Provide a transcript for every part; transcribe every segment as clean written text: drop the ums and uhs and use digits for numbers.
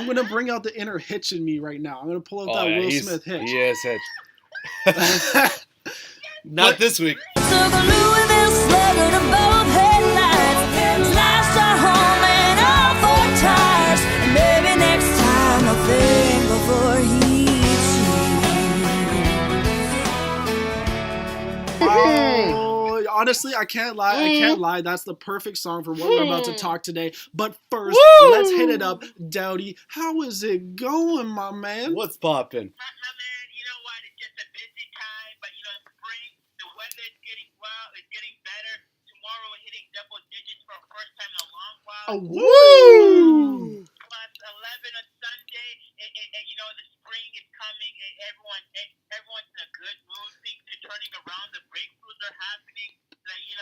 I'm gonna bring out the inner Hitch in me right now. I'm gonna pull out that Will Smith Hitch. He is Hitch. Not this week. Honestly, I can't lie. That's the perfect song for what we're about to talk today. But first, let's hit it up. Daudi, how is it going, my man? What's poppin'? My man, you know what? It's just a busy time, but spring, the weather is getting it's getting better. Tomorrow we're hitting double digits for the first time in a long while. Oh, woo! Plus 11 on Sunday, the spring is coming. Everyone's in a good mood. Things are turning around. The breakthroughs are happening.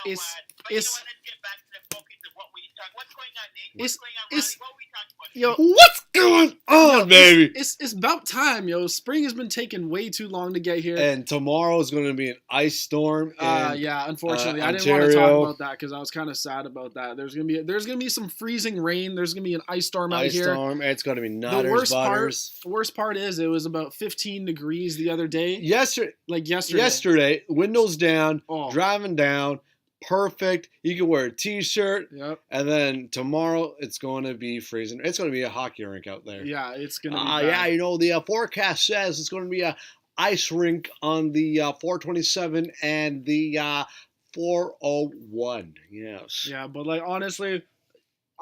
But let's get back to the focus of what we talk. What's going on, Nate? What's going on, Riley? What are we talking about? What's going on, baby? It's about time, yo. Spring has been taking way too long to get here. And tomorrow is going to be an ice storm. Yeah, unfortunately, I didn't Ontario. want to talk about that because I was kind of sad about that. There's gonna be some freezing rain. There's gonna be an ice storm out here. It's going to be nutters, butters. The worst part is it was about 15 degrees the other day. Yesterday, windows down, driving down. Perfect. You can wear a t-shirt. Yep. And then tomorrow it's going to be freezing. It's going to be a hockey rink out there. Yeah, it's going to be bad. The forecast says it's going to be a ice rink on the 427 and the 401. Yes. Yeah, but honestly,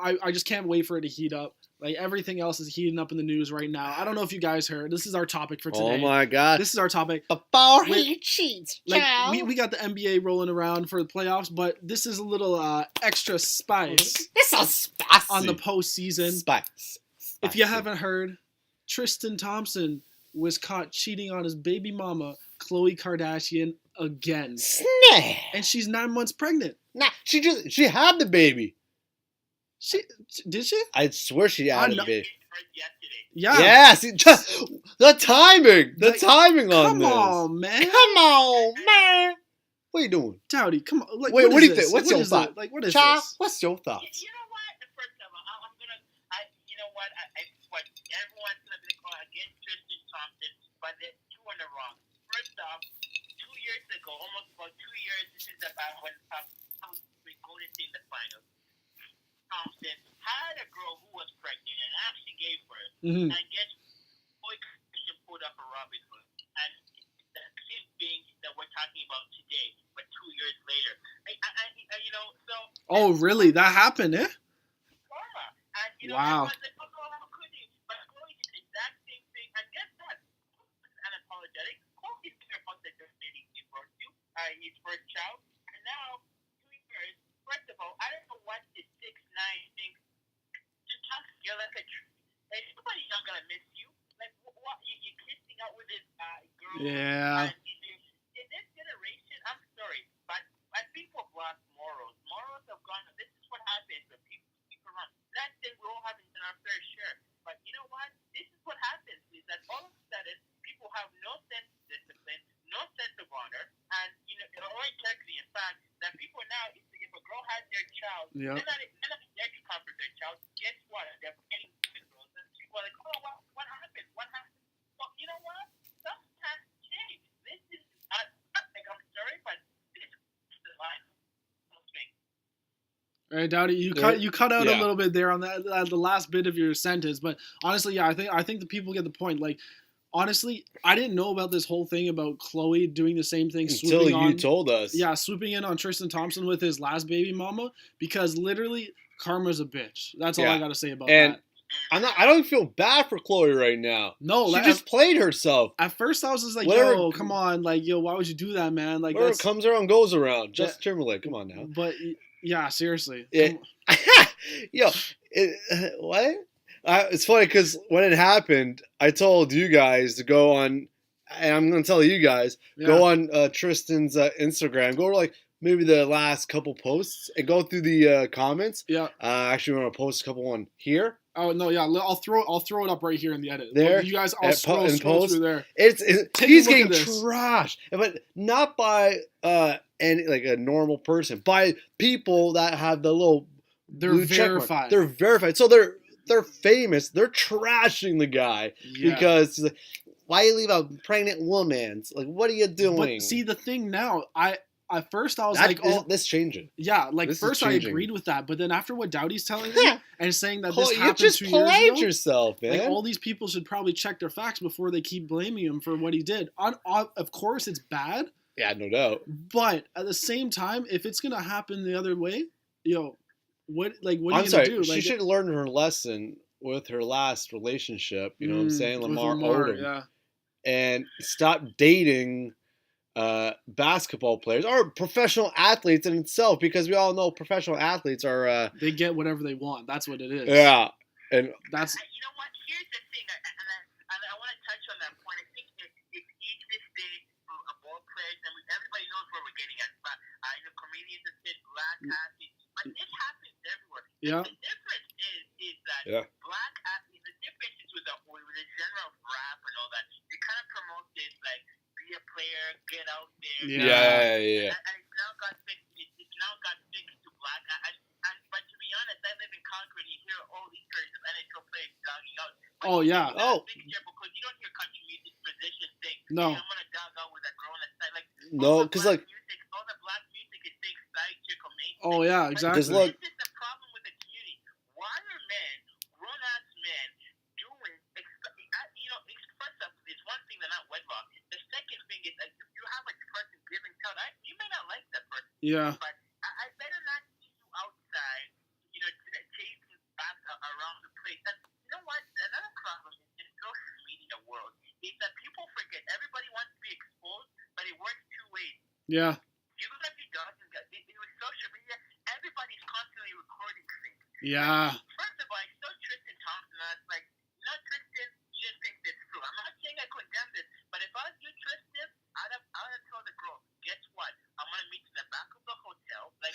I just can't wait for it to heat up. Everything else is heating up in the news right now. I don't know if you guys heard. This is our topic for today. Oh my God. This is our topic. Before he cheats, we got the NBA rolling around for the playoffs, but this is a little extra spice. This is spicy. On the postseason. Spice. If you haven't heard, Tristan Thompson was caught cheating on his baby mama, Khloe Kardashian, again. Snap. And she's 9 months pregnant. Nah, she had the baby. Did she? I swear she had a baby. Yeah. Yeah. See, the timing. The timing on this. Come on, man. What are you doing? Daudi, come on. Wait, what do you think? What's your thought? What is Cha, this? what's your thoughts? You know what? First of all, everyone's going to be calling against Tristan Thompson, but they're two in the wrong. First off, 2 years ago, almost about 2 years, this is about when we go to see the finals. Thompson had a girl who was pregnant and actually gave birth. Mm-hmm. And guess what? She pulled up a Robin Hood. And the same thing that we're talking about today, but 2 years later. Oh, really? That happened, eh? Karma. And, wow. I was like, how could he? But Chloe did the exact same thing. And guess what? Unapologetic. Chloe cared about the baby he birthed you, his first child. And now, 2 years. First of all, I don't know what this 6'9" thing. You're like a tree. Nobody's not gonna miss you. What? You're kissing out with this girl. Yeah. In this generation, I'm sorry, but people have lost morals. Morals have gone. This is what happens when people run. Not that we all have our fair share, but you know what? This is what happens. Is that all of a sudden people have no sense of discipline, no sense of honor, and or integrity. In fact, that people now, if a girl has their child, they're not there to comfort their child. Guess what? They're getting girls, and people are like, what happened? What happened? Well, you know what? Something has changed. This is I'm sorry, but this is the line. All right, Daudi, you cut out a little bit there on the last bit of your sentence, but honestly, yeah, I think the people get the point. Honestly, I didn't know about this whole thing about Khloe doing the same thing. Until you told us. Yeah, swooping in on Tristan Thompson with his last baby mama, because literally, karma's a bitch. That's all I got to say about that. I don't feel bad for Khloe right now. No, she just played herself. At first, I was just like, yo, come on. Why would you do that, man? Whatever comes around goes around. Justin Timberlake, come on now. But, yeah, seriously. What? It's funny because when it happened, I told you guys to go on, and I'm going to tell you guys, go on Tristan's Instagram, go to maybe the last couple posts and go through the comments. Yeah. Actually, I'm going to post a couple on here. Oh no, yeah, I'll throw it up right here in the edit. There, you guys, I'll scroll through there. He's getting trashed, but not by any a normal person, by people that have the little they're blue verified. They're verified, so they're they're famous. They're trashing the guy because he's like, why you leave a pregnant woman? It's like, what are you doing? But see, the thing now, at first I was like, oh, this changing. Yeah, like This first is I changing. agreed with that, but then after what Daudi's telling me and saying that this You happened just 2 years played ago, yourself, man. like all these people should probably check their facts before they keep blaming him for what he did. Of course, it's bad. Yeah, no doubt. But at the same time, if it's gonna happen the other way, what are you I'm gonna sorry. do? She should learn her lesson with her last relationship. You know what I'm saying? with Lamar Odom. yeah. And stop dating basketball players or professional athletes in itself, because we all know professional athletes are They get whatever they want. That's what it is. yeah, and that's. You know what? Here's the thing, and I want to touch on that point. I think it's easy to say ball players, and everybody knows where we're getting at. But I know comedians have said black athletes, but this happens everywhere. Yeah. The difference is that black athletes. The difference is with the general rap and all that. They kind of promote this like be a player, get out there. Yeah. And it's now got fixed. It's now got fixed to black. But to be honest, I live in Concord, and you hear all these stories of NHL players dogging out. But because you don't hear country music musicians saying, No. hey, I'm gonna dog out with a girl on the side. Like no, because like music, all the black music is saying side chick or main. Oh yeah, exactly. Because look, this is the problem with the community. Why are men, grown-ass men, doing? First off, it's one thing they're not wedlock. The second thing is that you have a person giving child. You may not like that person. Yeah. But I better not see you outside, chasing back around the place. And you know what? Another problem in social media world is that people forget everybody wants to be exposed, but it works two ways. Yeah. You look at the dogs with social media, everybody's constantly recording things. Yeah. First of all, I saw Tristan Thompson, and I was like, Tristan, you didn't think this through. I'm not saying I condemn this, but if I was you, Tristan, I'd have told the girl, guess what? I'm going to meet you in the back of the hotel. Like,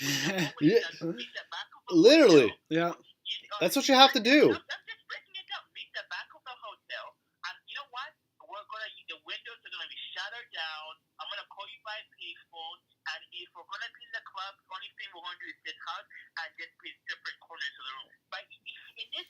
meet the back of the literally. hotel. Yeah. That's what you have to do. I'm just breaking it down. Meet the back of the hotel. And you know what? The windows are going to be shuttered down. I'm going to call you by payphone. And if we're going to be in the club, the only thing we're going to do is get hug and just be in different corners of the room. But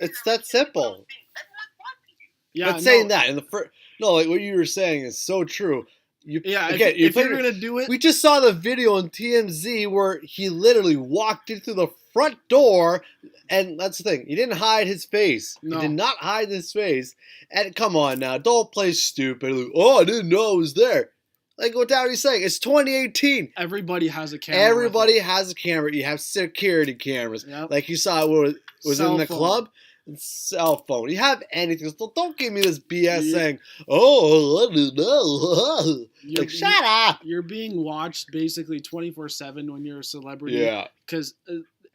It's that simple. Everyone's watching you. Yeah. But saying that in the first, like what you were saying is so true. If you're gonna do it, we just saw the video on TMZ where he literally walked in through the front door, and that's the thing. He didn't hide his face. No. He did not hide his face. And come on now, don't play stupid. Like, oh, I didn't know it was there. Like what Daudi's saying, it's 2018. Everybody has a camera. Everybody has a camera. You have security cameras. Yep. Like you saw it was in the Cell phone. club. Cell phone. You have anything. So don't give me this BS saying, oh, I don't know. Like, shut up. You're being watched basically 24/7 when you're a celebrity. Yeah. Because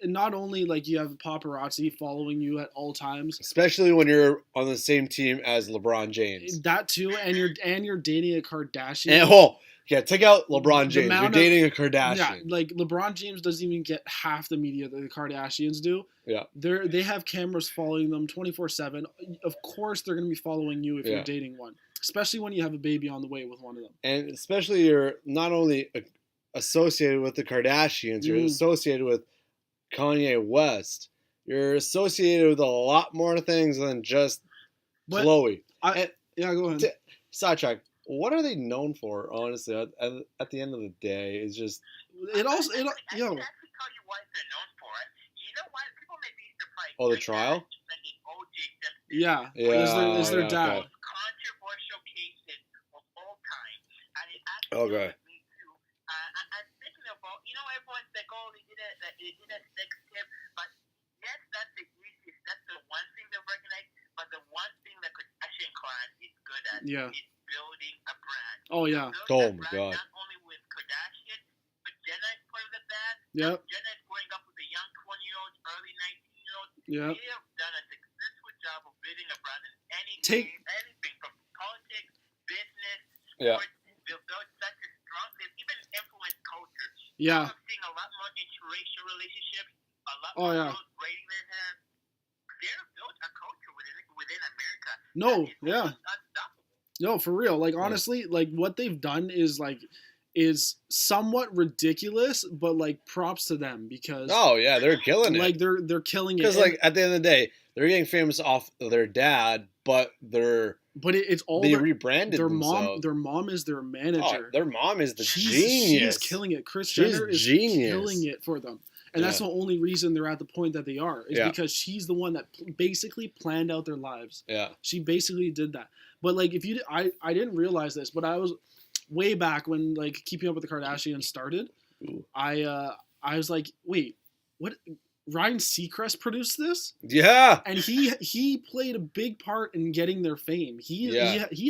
not only like you have paparazzi following you at all times, especially when you're on the same team as LeBron James. That too, and you're dating a Kardashian. And, take out LeBron James. You're dating a Kardashian. Yeah, like LeBron James doesn't even get half the media that the Kardashians do. Yeah. They have cameras following them 24/7. Of course they're going to be following you if you're dating one. Especially when you have a baby on the way with one of them. And especially you're not only associated with the Kardashians, you're associated with Kanye West. You're associated with a lot more things than just Chloe. Go ahead. Sidetrack. What are they known for, honestly? At the end of the day, it's just... I can actually tell you what they're known for. You know what? People may be surprised. Oh, the trial? Yeah. Is their dad. Most controversial cases of all time. And it Okay. me too. I'm thinking about, everyone's like, oh, they did a sex tip. But yes, that's the easiest. That's the one thing they recognize. But the one thing that Kardashian clan is good at is building a brand. Oh, yeah. Oh, my God. Not only with Kardashian, but Jenna is part of the band. Yep. Jenna is growing up with a young 20-year-old, early 19-year-old. Yep. They have done a successful job of building a brand in anything from politics, business, sports. They've built such a strong, they've even influenced culture. Yeah. I'm seeing a lot more interracial relationships, a lot more girls braiding their hair. They've built a culture within America. Unstoppable. No, for real. Like, honestly, like, what they've done is somewhat ridiculous, but, like, props to them because... Oh, yeah, they're killing it. Like, they're killing it. Because, like, at the end of the day, they're getting famous off their dad, but it's all they rebranded their themselves. Their mom is their manager. Oh, their mom is the She's genius. killing it. Kris Jenner is killing it for them. And that's the only reason they're at the point that they are, is because she's the one that basically planned out their lives. Yeah. She basically did that. But like, I didn't realize this, but I was way back when like Keeping Up with the Kardashians started. Ooh. I was like, wait, what? Ryan Seacrest produced this? Yeah. And he played a big part in getting their fame. He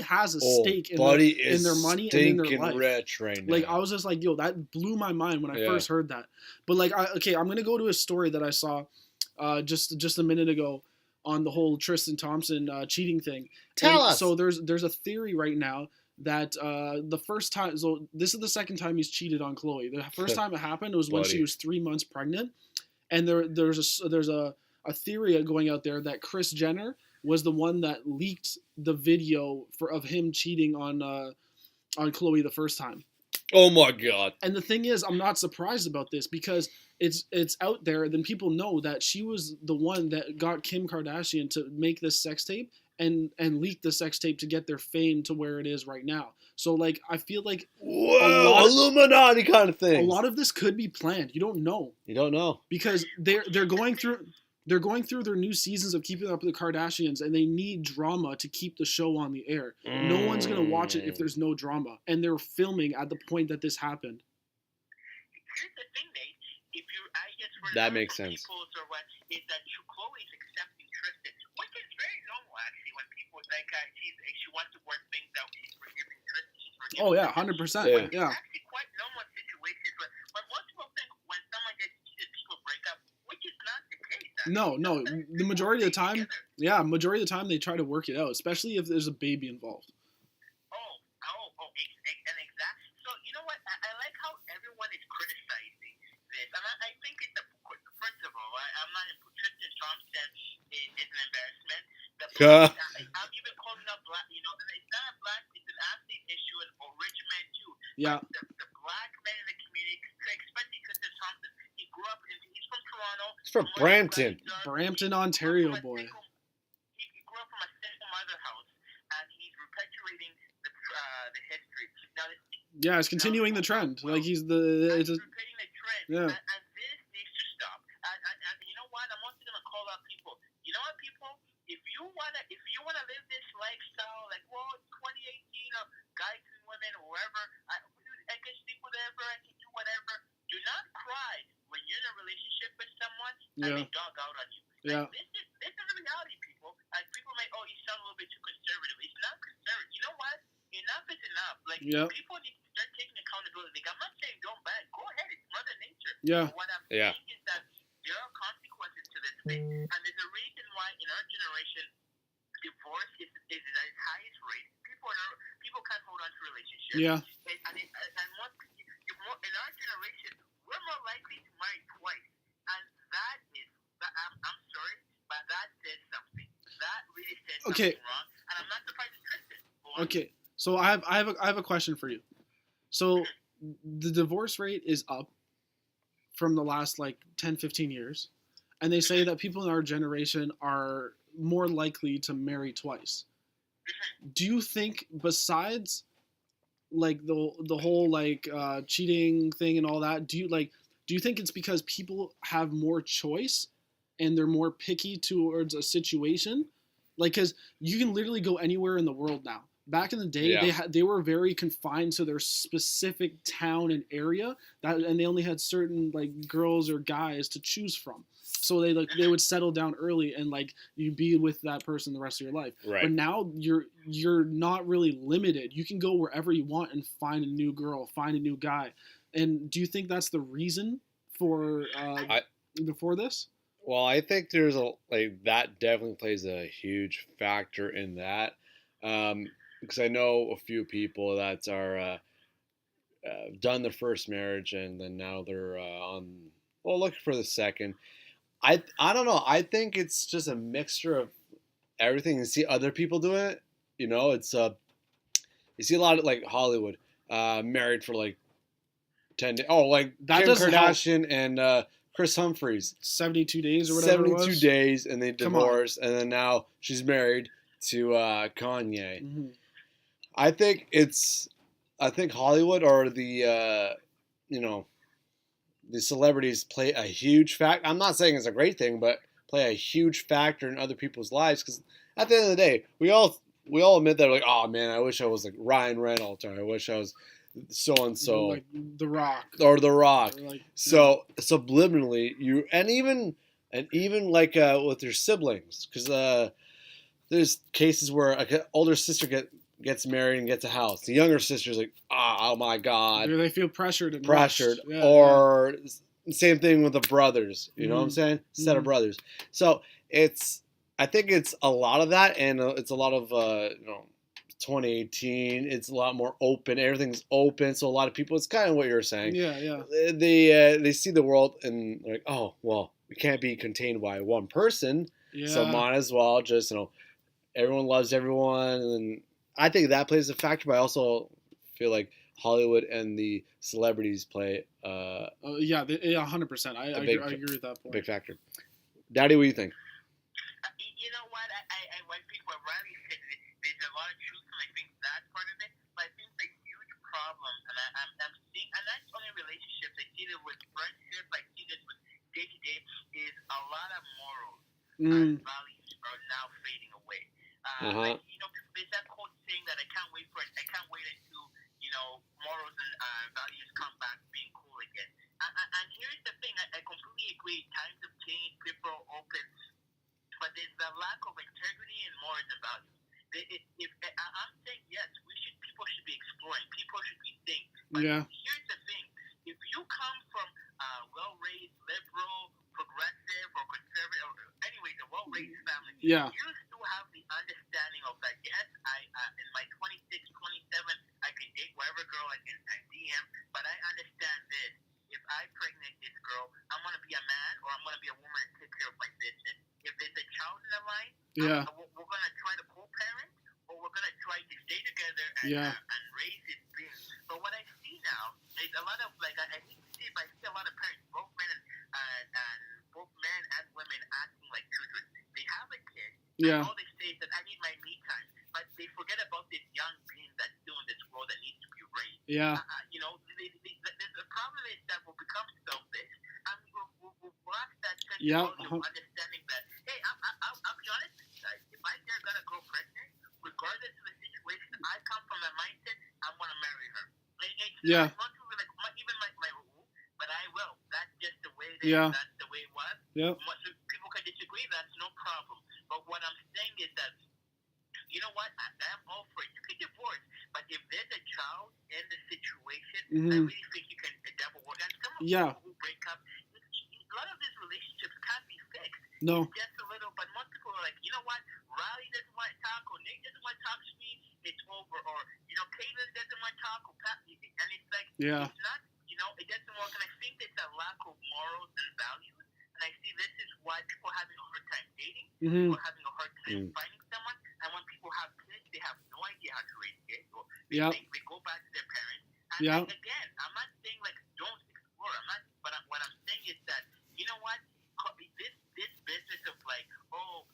has a stake in their money and in their life. Rich right now. Like, I was just like, yo, that blew my mind when I first heard that. But like, I'm going to go to a story that I saw just a minute ago on the whole Tristan Thompson cheating thing. Tell us. So there's a theory right now that the first time, so this is the second time he's cheated on Khloe. The first time it happened was when she was 3 months pregnant. And there's a theory going out there that Kris Jenner was the one that leaked the video of him cheating on Khloe the first time. Oh my God! And the thing is, I'm not surprised about this because it's out there. Then people know that she was the one that got Kim Kardashian to make this sex tape and leak the sex tape to get their fame to where it is right now. So like, I feel like Illuminati kind of thing. A lot of this could be planned. You don't know. You don't know because they're going through their new seasons of Keeping Up with the Kardashians, and they need drama to keep the show on the air. No one's gonna watch it if there's no drama, and they're filming at the point that this happened. Here's the thing, Nate. That makes sense. Is that Khloe is accepting Tristan, which is very normal actually. When people like she wants to work things out, she's forgiving Tristan. She's forgiving. Oh yeah, 100%. Yeah. It's actually quite normal situations, but most people think when someone gets cheated, people break up, which is not the case. No. The majority of the time, they try to work it out, especially if there's a baby involved. And exactly. So you know what? I like how everyone is criticizing this, and I think it's first of all, I'm not in Tristan Thompson is an embarrassment. I'm even calling up black. You know, it's not a black. It's an athlete issue and rich men too. Yeah. The black men in the community, especially Tristan Thompson, he grew up. He's from Toronto. He's from Brampton, Ontario, boy. He grew up from a single mother house, and he's perpetuating the history. Now, it's continuing the trend. Like he's repeating the trend. Yeah. And this needs to stop. And you know what? I'm also gonna call out people. You know what, people? If you wanna live this lifestyle, like, well, it's 2018, or guys and women, or whoever, I can sleep with whatever, I can do whatever. Do not cry when you're in a relationship with someone and they dog out on you. Yeah. Like, this is a reality, people. And people may, you sound a little bit too conservative. It's not conservative. You know what? Enough is enough. Like, people need to start taking accountability. Like, I'm not saying don't ban. Go ahead. It's Mother Nature. Yeah. But what I'm saying is that there are consequences to this thing. And there's a reason why in our generation, divorce is at its highest rate. People can't hold on to relationships. Yeah. And once, in our generation, we're more likely to marry twice. And I'm sorry, but that says something. That really says something wrong. And I'm not surprised it's Tristan. Okay. So I have a question for you. So the divorce rate is up from the last like 10, 15 years. And they say that people in our generation are more likely to marry twice. Do you think, besides like the whole like cheating thing and all that, do you think it's because people have more choice and they're more picky towards a situation? Like, because you can literally go anywhere in the world now. Back in the day, they were very confined to their specific town and area, and they only had certain like girls or guys to choose from. So they would settle down early and like you'd be with that person the rest of your life. Right. But now you're not really limited. You can go wherever you want and find a new girl, find a new guy. And do you think that's the reason for before this? Well, I think there's that definitely plays a huge factor in that. Because I know a few people that are done their first marriage and then now they're looking for the second. I don't know. I think it's just a mixture of everything. You see other people do it. You know, it's you see a lot of like Hollywood married for like 10 days. Oh, like that Kim Kardashian and Chris Humphries. 72 days or whatever it was. 72 days, and they Come on. divorced, and then now she's married to Kanye. Mm-hmm. I think Hollywood or the the celebrities play a huge factor. I'm not saying it's a great thing, but play a huge factor in other people's lives, because at the end of the day, we all admit that, like, oh man, I wish I was like Ryan Reynolds, or I wish I was so and so, like The Rock, or The Rock. Or like, So subliminally, and even like with your siblings, because there's cases where an older sister gets married and gets a house. The younger sister's like, oh my god, they feel pressured and pressured. rushed. Or same thing with the brothers. You know what I'm Mhm. saying? Set of brothers. So I think it's a lot of that, and it's a lot of 2018. It's a lot more open. Everything's open, so a lot of people. It's kind of what you're saying. Yeah. They see the world and like, oh well, we can't be contained by one person, Yeah. so might as well just everyone loves everyone, and I think that plays a factor. But I also feel like Hollywood and the celebrities play Yeah, 100%. I agree with that point. big factor. Daddy, what do you think? You know what? I when people are Riley said there's a lot of truth, and I think that's part of it. But I think the huge problem, and I'm seeing, and that's only relationships. I see it with friendships. I see this with day to day. Is a lot of morals and values are now fading away. Like, there's that quote saying that I can't wait until morals and values come back being cool again. And here's the thing: I completely agree. Times have changed. People are open. But there's a lack of integrity in morals and values. I'm saying yes, people should be exploring. People should be thinking. But here's the thing: if you come from well-raised, liberal, progressive, or conservative, or anyways, a well-raised family, you still have the understanding of that. Yes, in my 26, 27, I can date whatever girl I DM, but I understand this. If I pregnant this girl, I'm gonna be a man or I'm gonna be a woman and take care of my business. If there's a child in the line, we're gonna try to co-parent, or we're gonna try to stay together and raise it big. But what I see now is a lot of I hate to see it, but I see a lot of parents, both men and both men and women, acting like children. They have a kid, and all they say is that I need my me time, but they forget about this young being that's still in this world that needs to be raised. The problem is that we'll become selfish, and we'll lack that sense of understanding that, hey, I'll be honest with you guys, if I dare got a girl pregnant, regardless of the situation, I come from the mindset, I'm going to marry her. It's not really even my rule, but I will. That's just the way that's the way it was. So people can disagree, that's no problem. But what I'm saying is that, you know what, I'm all for it. You can divorce, but if there's a child in the situation, I really think you can double work. And some people who break up, a lot of these relationships can't be fixed. No. It's just a little, but most people are like, you know what, Riley doesn't want to talk, or Nate doesn't want to talk to me, it's over. Or, Caitlin doesn't want to talk, or Pat, and it's like, it's not, it doesn't work. And I think it's a lack of morals and values. And I see this is why people are having a hard time dating, people are having a hard time finding someone. And when people have kids, they have no idea how to raise kids. Or they think they go back to their parents. And again, I'm not saying don't explore. But what I'm saying is that, you know what? This business of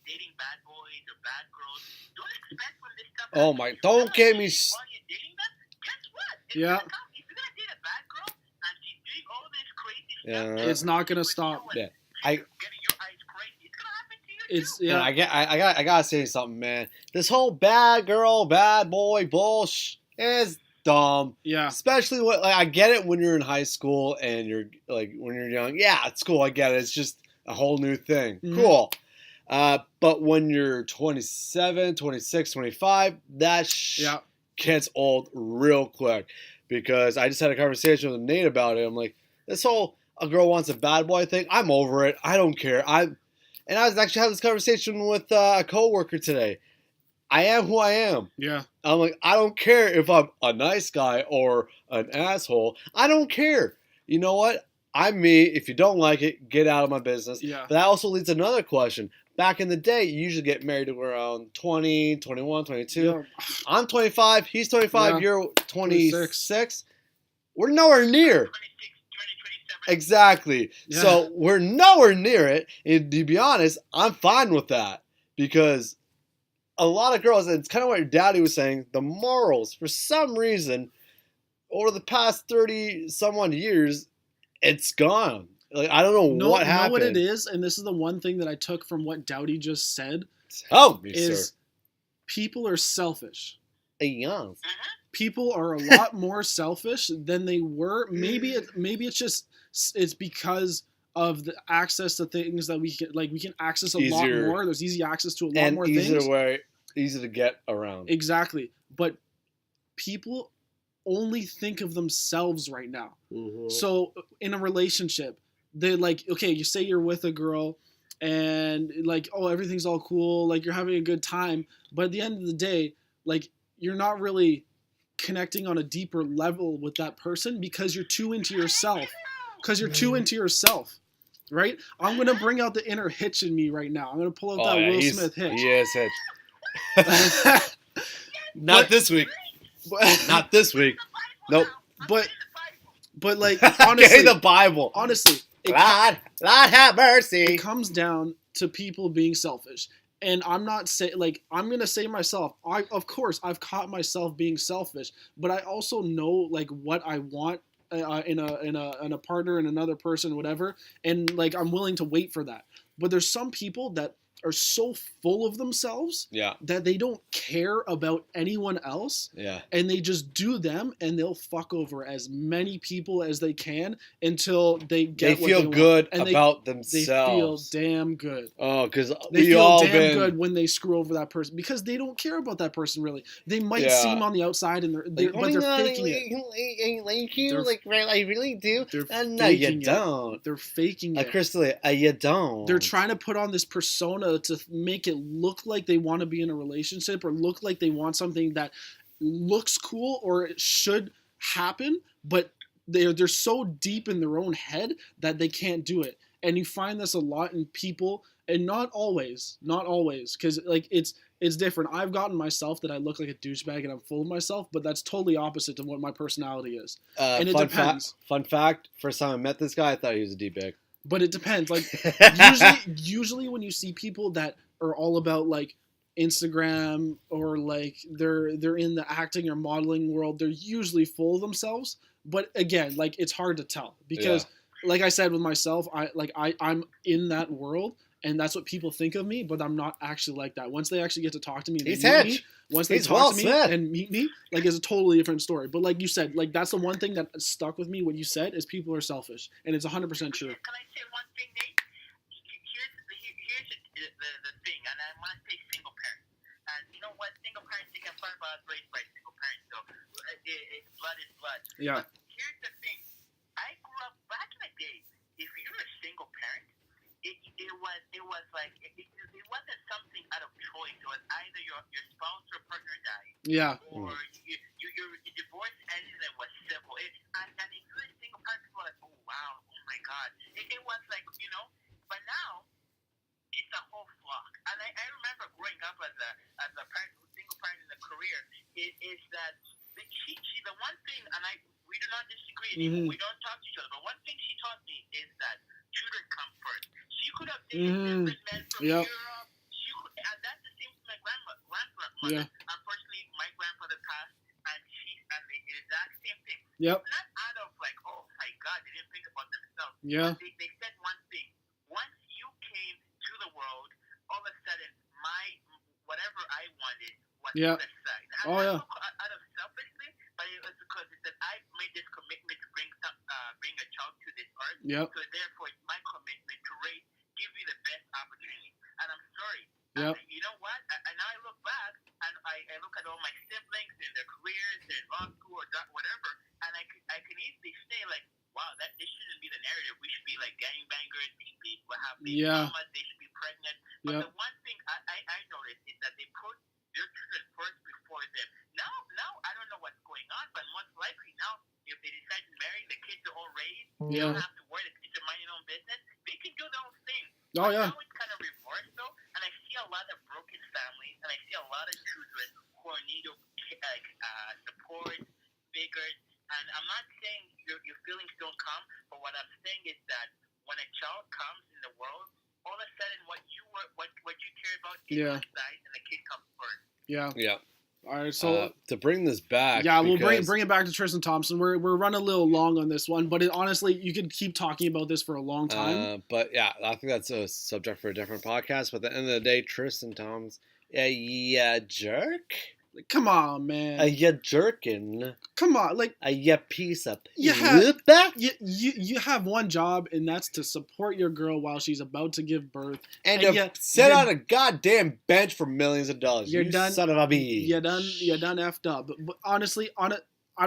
dating bad boys or bad girls, don't expect when this stuff. Oh my! Don't get me. While you're dating them, guess what? If you're gonna date a bad girl and she's doing all this crazy stuff, it's not gonna stop. Getting your eyes crazy, it's gonna happen to you. I gotta say something, man. This whole bad girl, bad boy bullshit is dumb. Yeah. Especially I get it when you're in high school and you're when you're young. Yeah, it's cool. I get it. It's just a whole new thing. Cool. But when you're 27, 26, 25, that gets old real quick. Because I just had a conversation with Nate about it. I'm like, this whole a girl wants a bad boy thing, I'm over it. I don't care. And I was actually having this conversation with a coworker today. I am who I am. Yeah. I'm like, I don't care if I'm a nice guy or an asshole. I don't care. You know what? I'm me. If you don't like it, get out of my business. Yeah. But that also leads to another question. Back in the day, you usually get married around 20, 21, 22. Yeah. I'm 25. He's 25. You're 26. We're nowhere near. 26, 27 Exactly. Yeah. So we're nowhere near it. And to be honest, I'm fine with that because a lot of girls, and it's kind of what your daddy was saying, the morals, for some reason, over the past 30 someone years, it's gone. Like, I don't know what happened. Know what it is, and this is the one thing that I took from what Daudi just said, Tell me, is sir. people are selfish. Yes. People are a lot more selfish than they were. Maybe it's just it's because of the access to things that we can access a lot more. There's easy access to a lot more things. Easy to get around. Exactly. But people only think of themselves right now. Mm-hmm. So in a relationship, they like, okay, you say you're with a girl and like, oh, everything's all cool, like you're having a good time, but at the end of the day, like you're not really connecting on a deeper level with that person because you're too into yourself. Right? I'm gonna bring out the inner Hitch in me right now. I'm gonna pull out that Will Smith Hitch. He is Hitch. Not this week. Not this week. Nope. But like honestly, okay, the Bible. Honestly, Lord have mercy. It comes down to people being selfish. And I'm not saying, like, I'm going to say myself, of course, I've caught myself being selfish, but I also know, like, what I want in a partner, in another person, whatever, and, like, I'm willing to wait for that. But there's some people that are so full of themselves that they don't care about anyone else, and they just do them, and they'll fuck over as many people as they can until they get what they want. They feel good about themselves. They feel damn good. Oh, because they feel damn good when they screw over that person because they don't care about that person really. They might seem on the outside, and but they're faking it. Like you, like I really do. No, you don't. They're faking it. Crystal, you don't. They're trying to put on this persona to make it look like they want to be in a relationship or look like they want something that looks cool or it should happen, but they're so deep in their own head that they can't do it. And you find this a lot in people, and not always, because like it's different. I've gotten myself that I look like a douchebag and I'm full of myself, but that's totally opposite of what my personality is. And it depends. Fun fact: first time I met this guy, I thought he was a d-bag. But it depends. Like usually when you see people that are all about like Instagram or like they're in the acting or modeling world, they're usually full of themselves. But again, like it's hard to tell because like I said with myself, I'm in that world and that's what people think of me, but I'm not actually like that. Once they actually get to talk to me, once they talk to me and meet me, like it's a totally different story. But like you said, like that's the one thing that stuck with me. What you said is people are selfish, and it's 100% true. Can I say one thing, Nate? Here's the thing, and I want to say single parents. And you know what? Single parents, they can find out raised by single parents, so blood is blood. Yeah. But here's the thing. I grew up back in the day. If you're a single parent, it was like it wasn't something out of choice. It was either your spouse or partner died. Yeah. Or your divorce ended and it was civil. And if you're a single parent, people are like, oh wow, oh my god. It was like, you know. But now it's a whole flock. And I remember growing up as a parent, single parent in a career, is that she the one thing, and we do not disagree anymore. We don't talk to each other. But one thing she taught me is that children come first. She could have dated different men from Europe. And that's the same with my grandmother. Yeah. Unfortunately, my grandfather passed, and the exact same thing. Yep. Not out of like, oh my God, they didn't think about themselves. Yeah. They said one thing. Once you came to the world, all of a sudden, whatever I wanted was set aside. Out of selfishly, but it was because it said I made this commitment to bring a child to this earth. Yep. So therefore, it's my commitment to give you the best opportunity. And I'm sorry. Yep. You know what? And now I look back and I look at all my siblings and their careers, their law school or whatever, and I can easily say like, wow, this shouldn't be the narrative. We should be like gangbangers. We should be mamas. They should be pregnant. But the one thing I noticed is that they put their children first before them. Now I don't know what's going on, but most likely now if they decide to marry, the kids are all raised. They don't have to worry. The kids are minding their own business. They can do their own thing. Oh yeah. Now it's kind of reversed though, and I see a lot of broken families, and I see a lot of children who are need support, figures. And I'm not saying your feelings don't come, but what I'm saying is that when a child comes in the world, all of a sudden what you care about Yeah. dies and the kid comes first. Yeah. Yeah. All right. So to bring this back, yeah, we'll because- bring it back to Tristan Thompson. We're running a little long on this one, but honestly, you could keep talking about this for a long time. But yeah, I think that's a subject for a different podcast. But at the end of the day, Tristan Thompson, yeah, jerk. Like, come on, man. You jerkin. Come on, like You piece of you you have one job, and that's to support your girl while she's about to give birth. and and to you- sit you're- on a goddamn bench for millions of dollars. You're you done- son of a bee. You done effed up. But honestly, I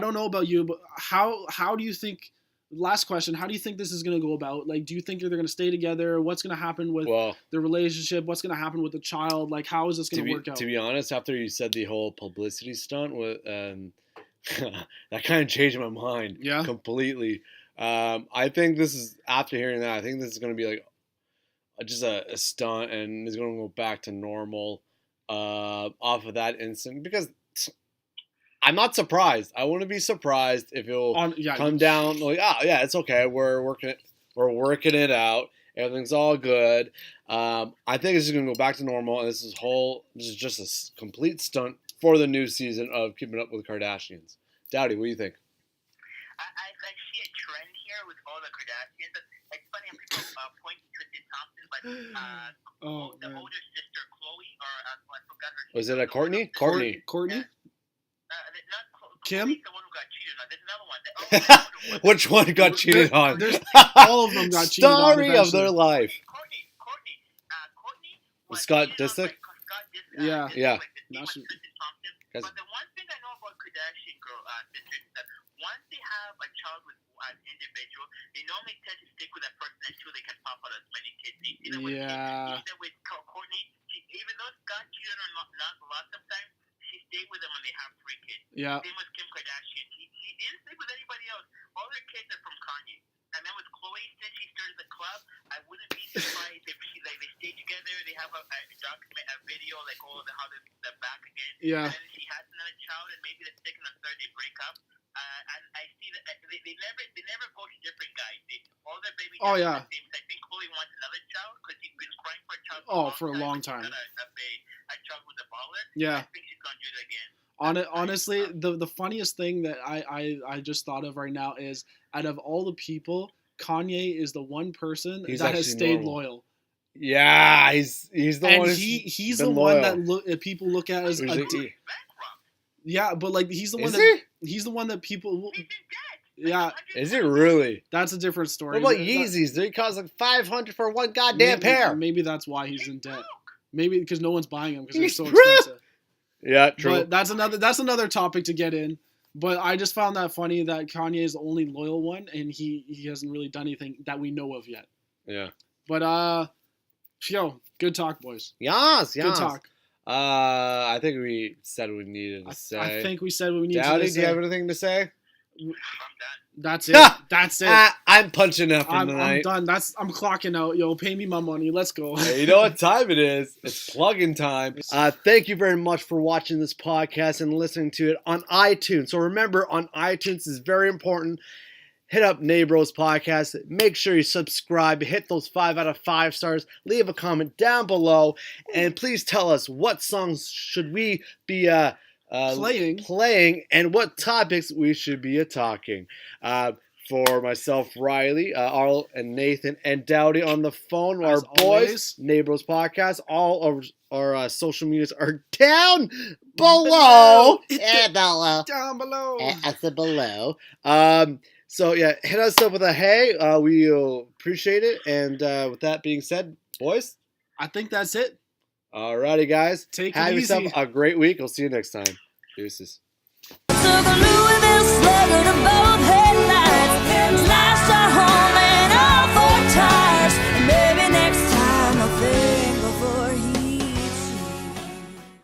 don't know about you, but how do you think? Last question: how do you think this is going to go about? Like, do you think they're going to stay together? What's going to happen with Well, the relationship? What's going to happen with the child? Like, how is this going to work out? to be honest, after you said the whole publicity stunt, with that kind of changed my mind. Yeah. Completely. I think this is, after hearing that, I think this is going to be like just a stunt, and it's going to go back to normal off of that instant, because I'm not surprised. I wouldn't be surprised if it'll come down like, oh yeah, it's okay. We're working it out. Everything's all good. I think it's going to go back to normal, and this is just a complete stunt for the new season of Keeping Up with the Kardashians. Daudi, what do you think? I see a trend here with all the Kardashians. It's funny how people point to Tristan Thompson, but the older sister, Chloe, or I forgot her name. Was it a Courtney? Courtney? Not Kim? Chloe's the one who got cheated on. There's another one. Which one got cheated on? All of them got cheated on. Story of their life. Courtney With Scott cheated on Disick? Yeah. Yeah. But the one thing I know about Kardashian sisters is that once they have a child with an individual, they normally tend to stick with that person until they can pop out as many kids. Either with Courtney, even though Scott cheated on not lots of times, she stayed with them when they have 3 kids. Yeah. Same with Kim Kardashian. He didn't stick with anybody else. All their kids are from Kanye. And then with Chloe, since she started the club, I wouldn't be surprised if they stay together. They have a video like how they're back again. Yeah. And then she has another child, and maybe the second or third they break up. And I see that they never go to different guys. All their baby. Oh yeah. I think Chloe wants another child because she's been crying for a child. For a long time. A child with a baller. Yeah. I think she's gonna do it again. Honestly, the funniest thing that I just thought of right now is, out of all the people, Kanye is the one person that has stayed loyal. Yeah, he's the one. And he's the one that people look at as yeah, but like he's the one he's the one that people. Yeah, is it really? That's a different story. What about Yeezys? They cost like $500 for one goddamn pair. Maybe that's why he's in debt. Maybe because no one's buying them because they're so expensive. Yeah, true. But that's another topic to get in. But I just found that funny that Kanye is the only loyal one, and he hasn't really done anything that we know of yet. Yeah. But good talk, boys. Yes. Good talk. I think we said what we needed to say. I think we said what we needed to say. Daudi, do you have anything to say? I'm done. That's it. That's it. I'm punching up for the night. I'm done. I'm clocking out. Yo, pay me my money. Let's go. Hey, you know what time it is? It's plug-in time. Thank you very much for watching this podcast and listening to it on iTunes. So remember, on iTunes is very important. Hit up Neighbros Podcast. Make sure you subscribe. Hit those 5 out of 5 stars. Leave a comment down below. And please tell us what songs should we be playing and what topics we should be talking. For myself, Riley, Arl, and Nathan, and Daudi on the phone, our boys, Neighbros Podcast. All of our social medias are down below. Down below. At the below. So yeah, hit us up with a hey. We'll appreciate it. And with that being said, boys, I think that's it. Alrighty, guys. Have yourself a great week. We'll see you next time. Deuces.